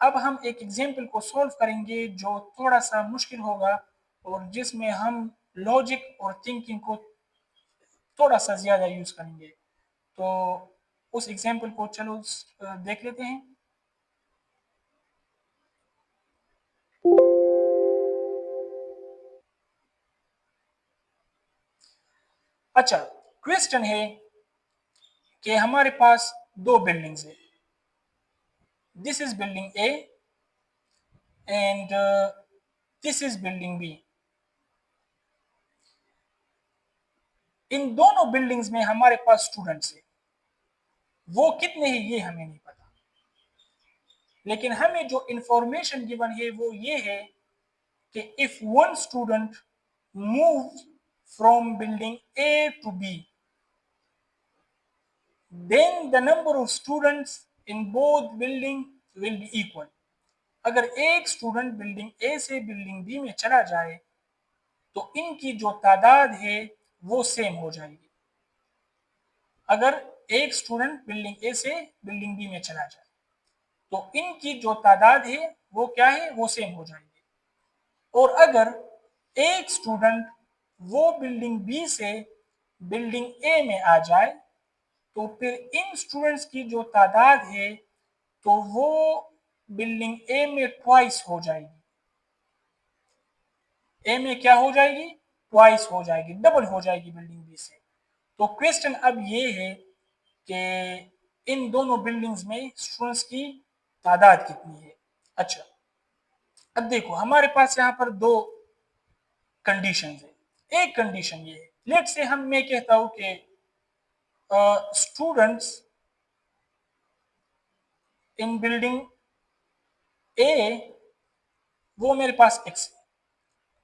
अब हम एक एग्जाम्पल को सॉल्व करेंगे जो थोड़ा सा मुश्किल होगा और जिसमें हम लॉजिक और थिंकिंग को थोड़ा सा ज़्यादा यूज़ करेंगे। तो उस एग्जाम्पल को चलो देख लेते हैं। अच्छा, क्वेश्चन है कि हमारे पास दो बिल्डिंग्स है। This is building A and this is building B. इन दोनों बिल्डिंग्स में हमारे पास स्टूडेंट्स है। वो कितने हैं ये हमें नहीं पता, लेकिन हमें जो इंफॉर्मेशन गिवन है वो ये है कि if one student move from building A to B, then the number of students in both building will be equal। अगर एक स्टूडेंट बिल्डिंग ए से बिल्डिंग बी में चला जाए तो इनकी जो तादाद है वो सेम हो जाएगी। अगर एक स्टूडेंट बिल्डिंग ए से बिल्डिंग बी में चला जाए तो इनकी जो तादाद है वो क्या है, वो सेम हो जाएगी। और अगर एक स्टूडेंट वो बिल्डिंग बी से बिल्डिंग ए में आ जाए तो फिर इन स्टूडेंट्स की जो तादाद है तो वो बिल्डिंग ए में ट्वाइस हो जाएगी। ए में क्या हो जाएगी, ट्वाइस हो जाएगी, डबल हो जाएगी बिल्डिंग बी से। तो क्वेश्चन अब ये है कि इन दोनों बिल्डिंग्स में स्टूडेंट्स की तादाद कितनी है। अच्छा, अब देखो हमारे पास यहाँ पर दो कंडीशन है। एक कंडीशन ये है, लेट से मैं कहता हूं कि स्टूडेंट्स इन बिल्डिंग ए वो मेरे पास x है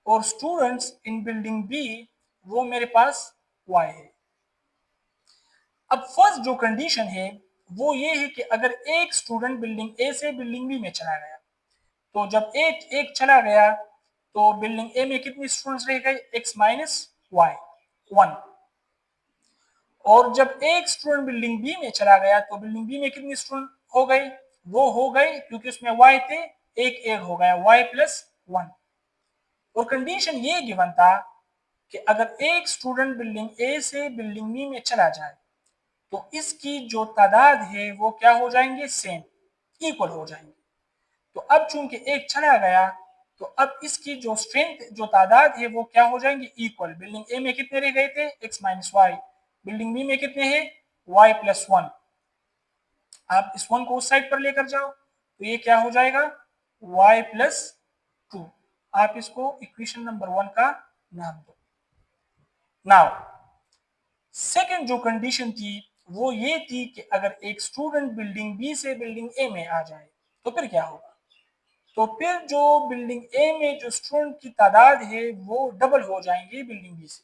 और स्टूडेंट्स इन बिल्डिंग बी वो मेरे पास y है। अब फर्स्ट जो कंडीशन है वो ये है कि अगर एक स्टूडेंट बिल्डिंग ए से बिल्डिंग बी में चला गया तो जब एक एक चला गया तो बिल्डिंग ए में कितनी स्टूडेंट्स रह गए, x माइनस वाई, 1। और जब एक स्टूडेंट बिल्डिंग बी में चला गया तो बिल्डिंग बी में कितनी स्टूडेंट हो गई, वो हो गई क्योंकि उसमें y थे, एक हो गया y प्लस 1। और कंडीशन ये गिवन था कि अगर एक स्टूडेंट बिल्डिंग ए से बिल्डिंग बी में चला जाए तो इसकी जो तादाद है वो क्या हो जाएंगे, सेम, इक्वल हो जाएंगे। तो अब चूंकि एक चला गया तो अब इसकी जो स्ट्रेंथ, जो तादाद है वो क्या हो जाएंगे, इक्वल। बिल्डिंग ए में कितने रह गए थे, x minus y, building B में कितने हैं, y प्लस 1। आप इस 1 को उस साइड पर लेकर जाओ तो ये क्या हो जाएगा, y प्लस 2। आप इसको इक्वेशन नंबर 1 का नाम दो। नाउ सेकंड जो कंडीशन थी वो ये थी कि अगर एक स्टूडेंट बिल्डिंग बी से बिल्डिंग ए में आ जाए तो फिर क्या होगा। तो फिर जो बिल्डिंग ए में जो स्टूडेंट की तादाद है वो डबल हो जाएंगी बिल्डिंग बी से।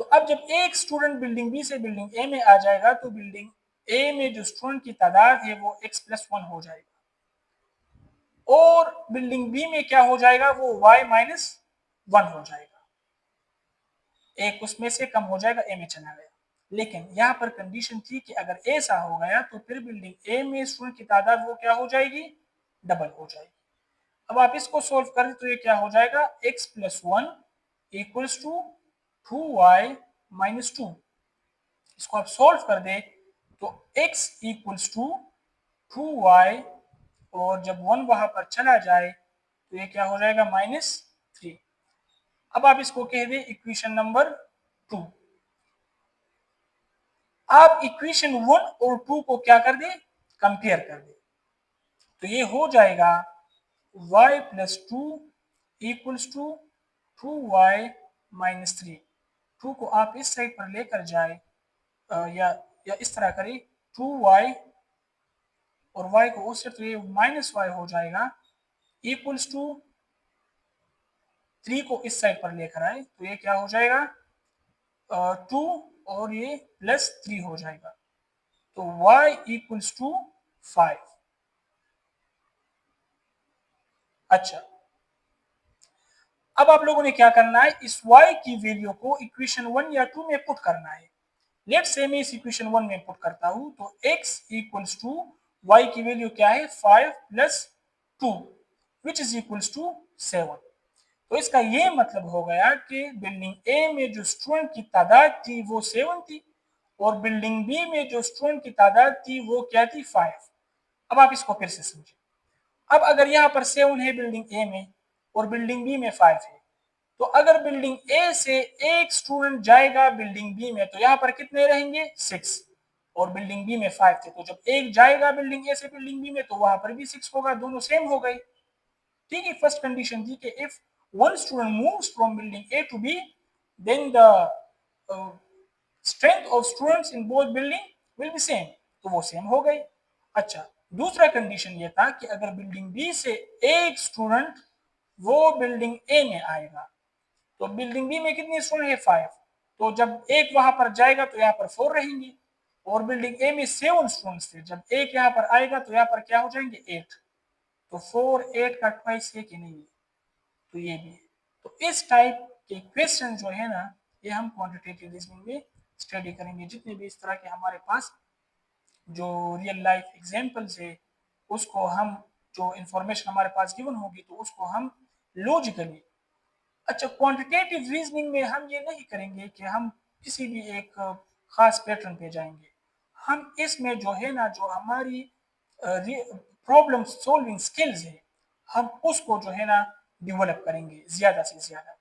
तो अब जब एक स्टूडेंट बिल्डिंग बी से बिल्डिंग ए में आ जाएगा तो बिल्डिंग ए में जो स्टूडेंट की तादाद है वो x प्लस 1 हो जाएगा और बिल्डिंग बी में क्या हो जाएगा, वो y माइनस 1 हो जाएगा। एक उसमें से कम हो जाएगा, ए में चला गया। लेकिन यहाँ पर कंडीशन थी कि अगर ऐसा हो गया तो फिर बिल्डिंग ए में स्टूडेंट की तादाद वो क्या हो जाएगी, डबल हो जाएगी। अब आप इसको सोल्व करें तो ये क्या हो जाएगा, x plus 1 equals to 2y minus 2। इसको आप सोल्व कर दे तो x इक्वल्स टू 2y और जब 1 वहां पर चला जाए तो ये क्या हो जाएगा, माइनस 3। अब आप इसको कह दे इक्वेशन नंबर 2। आप इक्वेशन 1 और 2 को क्या कर दे, कंपेयर कर दे तो ये हो जाएगा y plus 2 equals to 2y minus 3। 2 को आप इस साइड पर लेकर जाए या इस तरह करें 2y और y को उस तो ये माइनस y हो जाएगा इक्वल्स टू 3 को इस साइड पर लेकर आए तो ये क्या हो जाएगा 2 और ये प्लस 3 हो जाएगा तो y इक्वल्स टू 5। अच्छा, अब आप लोगों ने क्या करना है, इस y की वैल्यू को इक्वेशन 1 या 2 में पुट करना है। लेट्स से मैं इस इक्वेशन 1 में पुट करता हूं तो x इक्वल्स टू y की वैल्यू क्या है 5 plus 2 which is equals to 7। तो इसका ये मतलब हो गया कि बिल्डिंग ए में जो स्टूडेंट की तादाद थी वो 7 थी और बिल्डिंग बी में जो स्टूडेंट की तादाद थी वो क्या थी 5। अब आप इसको फिर से समझिए। अब अगर यहाँ पर 7 है बिल्डिंग ए में और बिल्डिंग बी में 5 है, तो अगर बिल्डिंग ए से एक स्टूडेंट जाएगा बिल्डिंग बी में तो यहाँ पर कितने रहेंगे 6 और बिल्डिंग बी में 5 थे, तो जब एक जाएगा बिल्डिंग ए से बिल्डिंग बी में तो वहां पर भी 6 होगा, दोनों सेम हो गए। ठीक है, फर्स्ट कंडीशन थी कि if one student moves from building A to B then the strength of students in both building will be same, तो वो सेम हो गई। अच्छा, दूसरा कंडीशन ये था कि अगर बिल्डिंग बी से एक स्टूडेंट वो बिल्डिंग ए में आएगा, तो बिल्डिंग बी में कितने स्टूडेंट है 5, तो जब एक वहां पर जाएगा तो यहाँ पर 4 रहेंगे और बिल्डिंग ए में 7 स्टूडेंट्स थे, जब एक यहाँ पर आएगा तो यहाँ पर क्या हो जाएंगे 8, तो 4 8 का ट्वाइस है कि नहीं है, तो ये भी है। तो इस टाइप के क्वेश्चन जो है ना ये हम क्वांटिटेटिव रीजनिंग में स्टडी करेंगे। जितने भी इस तरह के हमारे पास जो रियल लाइफ एग्जांपल्स है उसको हम, जो इंफॉर्मेशन हमारे पास गिवन होगी तो उसको हम लॉजिकली, अच्छा क्वांटिटेटिव रीजनिंग में हम ये नहीं करेंगे कि हम किसी भी एक खास पैटर्न पे जाएंगे, हम इसमें जो है ना जो हमारी प्रॉब्लम सॉल्विंग स्किल्स है हम उसको जो है ना डेवलप करेंगे ज़्यादा से ज़्यादा।